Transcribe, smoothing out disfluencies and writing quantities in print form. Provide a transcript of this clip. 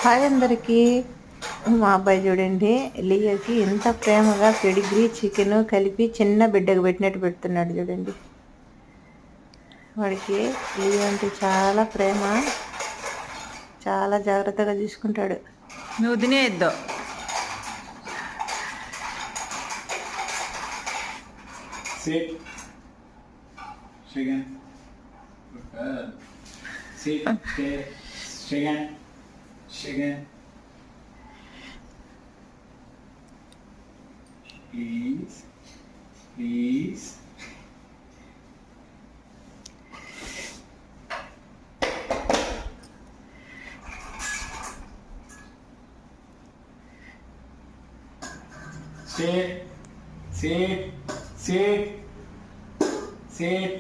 Hi అందరికీ. మా అబ్బాయి చూడండి, లియోకి ఎంత ప్రేమగా పెడిగ్రీ చికెన్ కలిపి చిన్న బిడ్డకు పెట్టినట్టు పెడుతున్నాడు చూడండి. వాడికి లియో అంటే చాలా ప్రేమ, చాలా జాగ్రత్తగా చూసుకుంటాడు. నువ్వు తినేద్దు. Sit. Shagan. Sit. Stay. Shagan. Shagan. Please. Please. Sit. Sit. Sit. Sit.